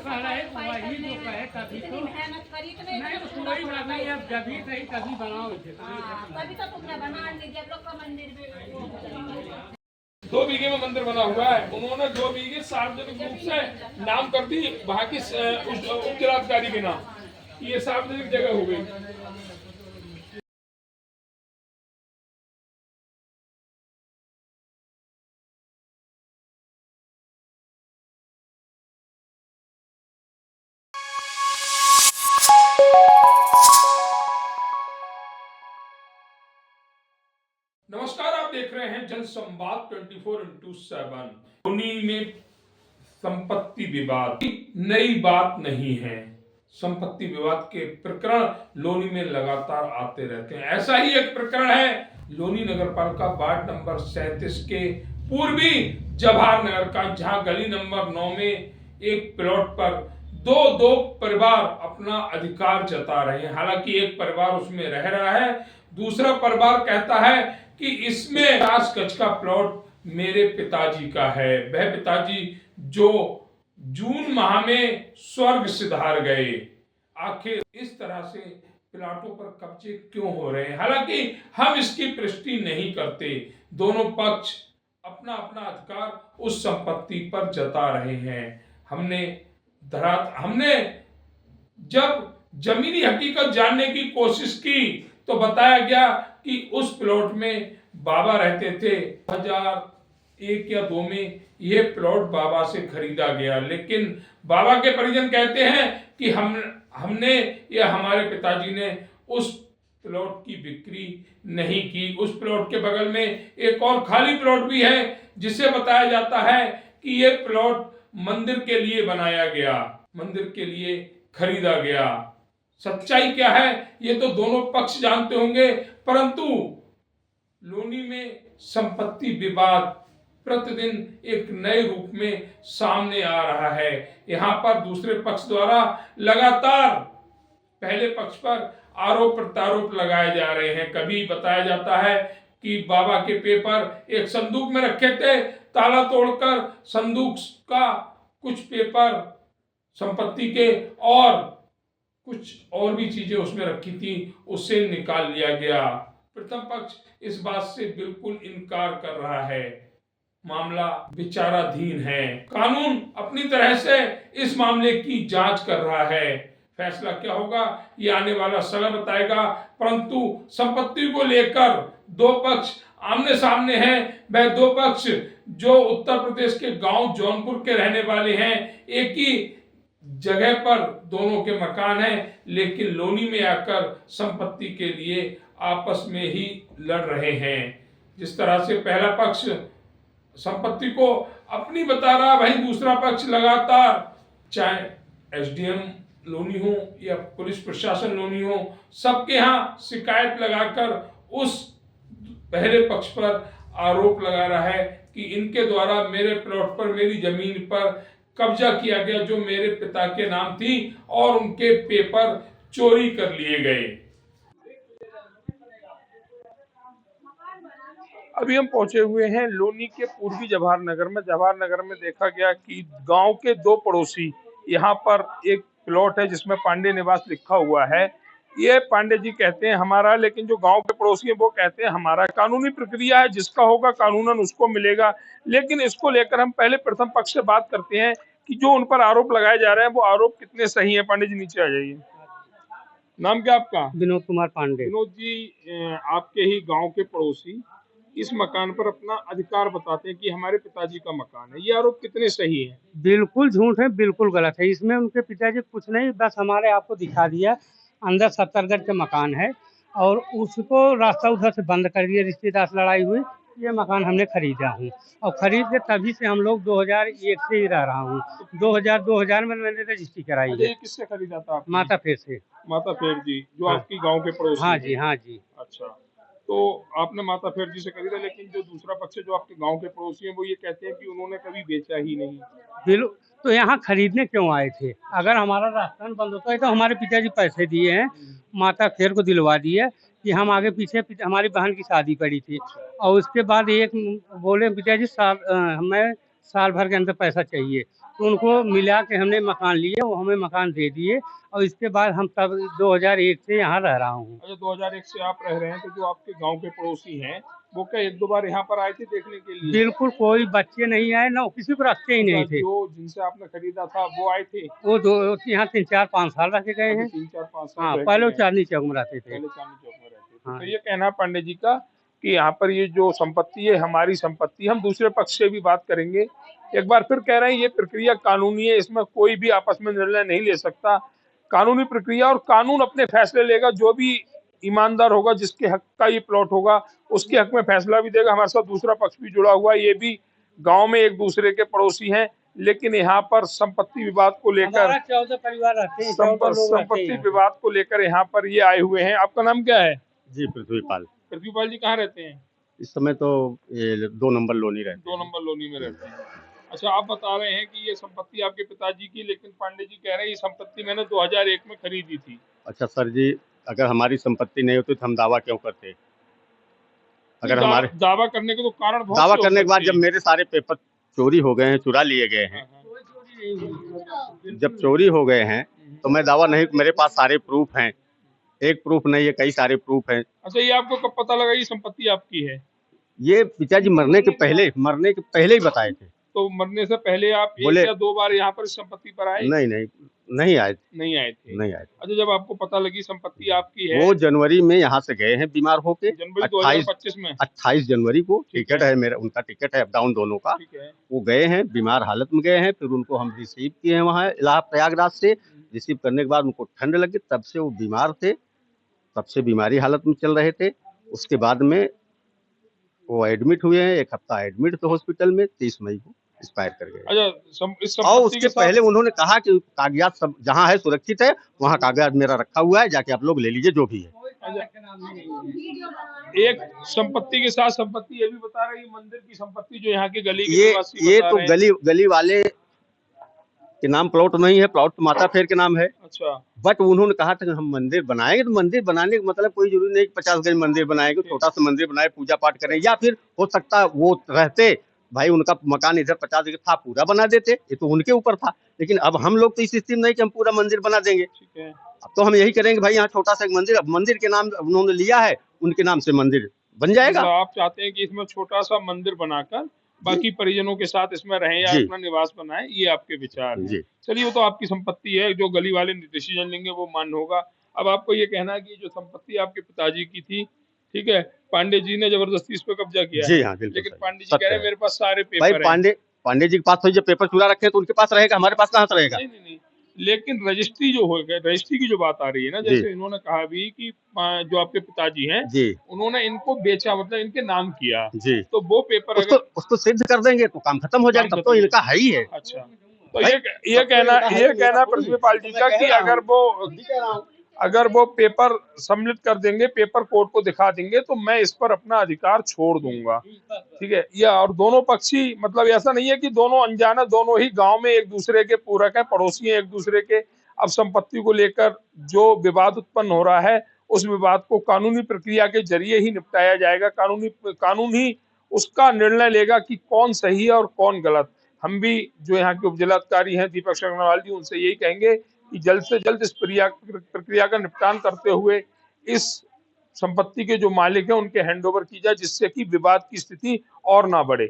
कह रहे हैं वही जो कहे तभी तो मेहनत करी तो नहीं तो कोई बात नहीं, अब जब भी सही तभी बनाओ इसे। तभी तो तुमने बना लीजिए आप लोग का मंदिर में वो हो जाएगा। 2 बीघे में मंदिर बना हुआ है। उन्होंने 2 बीघे सार्वजनिक रूप से नाम कर दी वहाँ की उप जिलाधिकारी के नाम, ये सार्वजनिक जगह हो गई। नमस्कार, आप देख रहे हैं जनसंवाद 24x7। लोनी में संपत्ति विवाद नई बात नहीं है। संपत्ति विवाद के प्रकरण लोनी में लगातार आते रहते हैं। ऐसा ही एक प्रकरण है लोनी नगरपालिका वार्ड नंबर 37 के पूर्वी जवाहर नगर का, जहां गली नंबर 9 में एक प्लॉट पर दो परिवार अपना अधिकार जता रहे हैं। हालांकि एक परिवार उसमें रह रहा है, दूसरा परिवार कहता है कि इसमें 50 गज का प्लॉट मेरे पिताजी का है। वह पिताजी जो जून माह में स्वर्ग सिधार गए। आखिर इस तरह से प्लाटों पर कब्जे क्यों हो रहे हैं? हालांकि हम इसकी पुष्टि नहीं करते। दोनों पक्ष अपना अपना अधिकार उस संपत्ति पर जता रहे हैं। हमने जब जमीनी हकीकत जानने की कोशिश की तो बताया गया कि उस प्लॉट में बाबा रहते थे। 2001 या 2 में यह प्लॉट बाबा से खरीदा गया, लेकिन बाबा के परिजन कहते हैं कि हमने या हमारे पिताजी ने उस प्लॉट की बिक्री नहीं की। उस प्लॉट के बगल में एक और खाली प्लॉट भी है, जिसे बताया जाता है कि यह प्लॉट मंदिर के लिए बनाया गया, मंदिर के लिए खरीदा गया। सच्चाई क्या है ये तो दोनों पक्ष जानते होंगे, परंतु लोनी में संपत्ति विवाद प्रतिदिन एक नए रूप में सामने आ रहा है। यहां पर दूसरे पक्ष द्वारा लगातार पहले पक्ष पर आरोप प्रत्यारोप लगाए जा रहे हैं। कभी बताया जाता है कि बाबा के पेपर एक संदूक में रखे थे, ताला तोड़कर संदूक का कुछ पेपर संपत्ति के और कुछ और भी चीजें उसमें रखी थी, उससे निकाल लिया गया। प्रथम पक्ष इस बात से बिल्कुल इनकार कर रहा है। मामला विचाराधीन है। कानून अपनी तरह से इस मामले की जांच कर रहा है। फैसला क्या होगा ये आने वाला समय बताएगा, परंतु संपत्ति को लेकर दो पक्ष आमने सामने हैं। वह दो पक्ष जो उत्तर प्रदेश के गांव जौनपुर के रहने वाले हैं, एक ही जगह पर दोनों के मकान हैं, लेकिन लोनी में आकर संपत्ति के लिए आपस में ही लड़ रहे हैं। जिस तरह से पहला पक्ष संपत्ति को अपनी बता रहा, वहीं दूसरा पक्ष लगातार, चाहे एसडीएम लोनी हो या पुलिस प्रशासन लोनी हो, सबके यहाँ शिकायत लगाकर उस पहले पक्ष पर आरोप लगा रहा है कि इनके द्वारा मेरे प्लॉट पर, मेरी जमीन पर कब्जा किया गया जो मेरे पिता के नाम थी, और उनके पेपर चोरी कर लिए गए। अभी हम पहुंचे हुए हैं लोनी के पूर्वी जवाहर नगर में। जवाहर नगर में देखा गया कि गांव के दो पड़ोसी, यहाँ पर एक प्लॉट है जिसमें पांडे निवास लिखा हुआ है। ये पांडे जी कहते हैं हमारा, लेकिन जो गांव के पड़ोसी हैं वो कहते हैं हमारा। कानूनी प्रक्रिया है, जिसका होगा कानूनन उसको मिलेगा। लेकिन इसको लेकर हम पहले प्रथम पक्ष से बात करते हैं कि जो उन पर आरोप लगाए जा रहे हैं वो आरोप कितने सही है। पांडे जी नीचे आ जाइए। नाम क्या आपका? विनोद कुमार पांडे। विनोद जी, आपके ही गांव के पड़ोसी इस मकान पर अपना अधिकार बताते हैं कि हमारे पिताजी का मकान है, ये आरोप कितने सही है? बिल्कुल झूठ है, बिल्कुल गलत है। इसमें उनके पिताजी कुछ नहीं, बस हमारे आपको दिखा दिया। अंदर 70 गज का मकान है और उसको रास्ता उधर से बंद कर दिया। रिश्तेदार से लड़ाई हुई, ये मकान हमने खरीदा हूँ और खरीद के तभी से हम लोग 2001 से ही रह रहा हूँ। 2000 में मैंने रजिस्ट्री कराई है। किससे खरीदा था आपने? माता फेर से। माता फेर जी जो हाँ। आपकी गांव के पड़ोसी? हाँ जी, हाँ जी। अच्छा, तो आपने माता फेर जी से खरीदा, लेकिन जो दूसरा पक्ष है जो आपके गांव के पड़ोसी हैं वो ये कहते हैं कि उन्होंने कभी बेचा ही नहीं। तो यहाँ खरीदने क्यों आए थे? अगर हमारा राशन बंद होता है तो हमारे पिताजी पैसे दिए हैं, माता फेर को दिलवा दिए कि हम आगे पीछे, हमारी बहन की शादी पड़ी थी और उसके बाद एक बोले पिताजी मैं साल भर के अंदर पैसा चाहिए, तो उनको मिला के हमने मकान लिए, वो हमें मकान दे दिए और इसके बाद हम तब 2001 से यहाँ रह रहा हूँ। अच्छा, 2001 से आप रह रहे हैं, तो जो आपके गांव के पड़ोसी हैं वो क्या एक दो बार यहाँ पर आए थे देखने के लिए? बिल्कुल कोई बच्चे नहीं आए, ना किसी को रखते ही नहीं थे। जो जिनसे आपने खरीदा था वो आए थे? वो यहाँ 3-4-5 साल रह के गए हैं। 3-4-5 साल हाँ, रह के पहले वो गए हैं। चांदनी चौक में रहते थे। पहले चांदनी चौक में रहते थे। हाँ। तो ये कहना है पांडे जी का कि यहाँ पर ये जो संपत्ति है हमारी संपत्ति। हम दूसरे पक्ष से भी बात करेंगे। एक बार फिर कह रहे हैं ये प्रक्रिया कानूनी है, इसमें कोई भी आपस में निर्णय नहीं ले सकता। कानूनी प्रक्रिया और कानून अपने फैसले लेगा। जो भी ईमानदार होगा, जिसके हक का ये प्लॉट होगा, उसके हक में फैसला भी देगा। हमारे साथ दूसरा पक्ष भी जुड़ा हुआ है, ये भी गांव में एक दूसरे के पड़ोसी हैं, लेकिन यहाँ पर संपत्ति विवाद को लेकर 14 परिवार रहते हैं, 14 लोग रहते संपत्ति हैं। विवाद को लेकर यहाँ पर ये आए हुए हैं। आपका नाम क्या है? जी पृथ्वीपाल। पृथ्वीपाल जी कहाँ रहते हैं? इस समय तो ये 2 नंबर लोनी रहते 2 नंबर लोनी में रहते हैं। अच्छा, आप बता रहे हैं कि ये संपत्ति आपके पिताजी की, लेकिन पांडे जी कह रहे हैं ये संपत्ति मैंने 2001 में खरीदी थी। अच्छा सर जी, अगर हमारी संपत्ति नहीं होती तो हम दावा क्यों करते? अगर हमारे दावा करने के तो कारण बहुत दावा से हो करने के बाद सकते जब मेरे सारे पेपर चोरी हो गए हैं, चुरा लिए गए हैं, हैं। जब चोरी हो गए हैं तो मैं दावा नहीं, मेरे पास सारे प्रूफ हैं। एक प्रूफ नहीं है, कई सारे प्रूफ हैं। अच्छा, ये आपको कब पता लगा ये संपत्ति आपकी है? ये पिताजी मरने के पहले ही बताए थे। तो मरने से पहले आप एक बोले- या 2 बार यहाँ पर इस संपत्ति पर आए? नहीं आए थे। नहीं आए थे। नहीं आए थे। अच्छा, जब आपको पता लगी संपत्ति आपकी है, वो जनवरी में यहाँ से गए हैं बीमार होके। जनवरी 28 2025 में? 28 जनवरी को ठीक टिकट है। है मेरा, उनका टिकट है अप डाउन दोनों का। ठीक है। वो गए हैं, बीमार हालत में गए हैं, फिर उनको हम रिसीव किए हैं वहाँ इलाहाबाद प्रयागराज से। रिसीव करने के बाद उनको ठंड लगी, तब से वो बीमार थे, तब से बीमारी हालत में चल रहे थे। उसके बाद में वो एडमिट हुए हैं, 1 हफ्ता एडमिट थे हॉस्पिटल में, 30 मई को एक्सपायर कर गए। अच्छा, इस और संपत्ति उसके के साथ पहले उन्होंने कहा कि कागजात सब जहाँ है सुरक्षित है, वहाँ कागजात मेरा रखा हुआ है, जाके आप लोग ले लीजिए जो भी है। एक संपत्ति के साथ संपत्ति ये भी बता रही है, मंदिर की संपत्ति जो यहाँ के गली के ये निवासी बता तो रहे हैं। गली वाले के नाम प्लॉट नहीं है, प्लॉट तो माता फेर के नाम है। अच्छा, बट उन्होंने कहा था कि हम मंदिर बनाएंगे, तो मंदिर बनाने का मतलब कोई जरूरी नहीं कि 50 गज मंदिर बनाएंगे, छोटा सा मंदिर बनाए, पूजा पाठ करें, या फिर हो सकता है वो रहते भाई उनका मकान इधर 50 गज था, पूरा बना देते, ये तो उनके ऊपर था। लेकिन अब हम लोग तो इस स्थिति में नहीं कि हम पूरा मंदिर बना देंगे। ठीक है। अब तो हम यही करेंगे भाई, यहाँ छोटा सा एक मंदिर, अब मंदिर के नाम उन्होंने लिया है, उनके नाम से मंदिर बन जाएगा। मतलब आप चाहते हैं कि इसमें छोटा सा मंदिर बनाकर बाकी परिजनों के साथ इसमें रहें या जी। अपना निवास बनाएं, ये आपके विचार हैं। जी। चलिए, वो तो आपकी संपत्ति है, जो गली वाले डिसीजन लेंगे वो मान्य होगा। अब आपको ये कहना है कि जो संपत्ति आपके पिताजी की थी, ठीक है, पांडे जी ने जबरदस्ती इस पे कब्जा किया जी है। हाँ, बिल्कुल लेकिन सही। पांडे जी सत्य कह रहे हैं है। मेरे पास सारे भाई पेपर हैं। पांडे जी के पास तो जब पेपर चुरा रखे हैं तो उनके पास रहेगा, हमारे पास कहाँ से रहेगा? नहीं, लेकिन रजिस्ट्री जो हो गया, रजिस्ट्री की जो बात आ रही है ना, जैसे इन्होंने कहा भी कि जो आपके पिताजी हैं, जी उन्होंने इनको बेचा, मतलब इनके नाम किया, जी, तो वो पेपर उसको सिद्ध कर देंगे तो काम खत्म हो जाएगा, तब तो इनका है ही है। अच्छा, तो ये कहना पृथ्वीपाल जी का कि अगर वो पेपर सम्मिलित कर देंगे, पेपर कोर्ट को दिखा देंगे, तो मैं इस पर अपना अधिकार छोड़ दूंगा। ठीक है। या और दोनों पक्षी, मतलब ऐसा नहीं है कि दोनों अनजान है, दोनों ही गांव में एक दूसरे के पूरक है, पड़ोसी हैं एक दूसरे के। अब संपत्ति को लेकर जो विवाद उत्पन्न हो रहा है, उस विवाद को कानूनी प्रक्रिया के जरिए ही निपटाया जाएगा। कानून ही उसका निर्णय लेगा कि कौन सही है और कौन गलत। हम भी जो यहाँ के उपजिलाधिकारी हैं दीपक अग्रवाल जी, उनसे यही कहेंगे कि जल्द से जल्द इस प्रक्रिया का निपटान करते हुए इस संपत्ति के जो मालिक हैं उनके हैंडओवर की जाए, जिससे कि विवाद की स्थिति और ना बढ़े।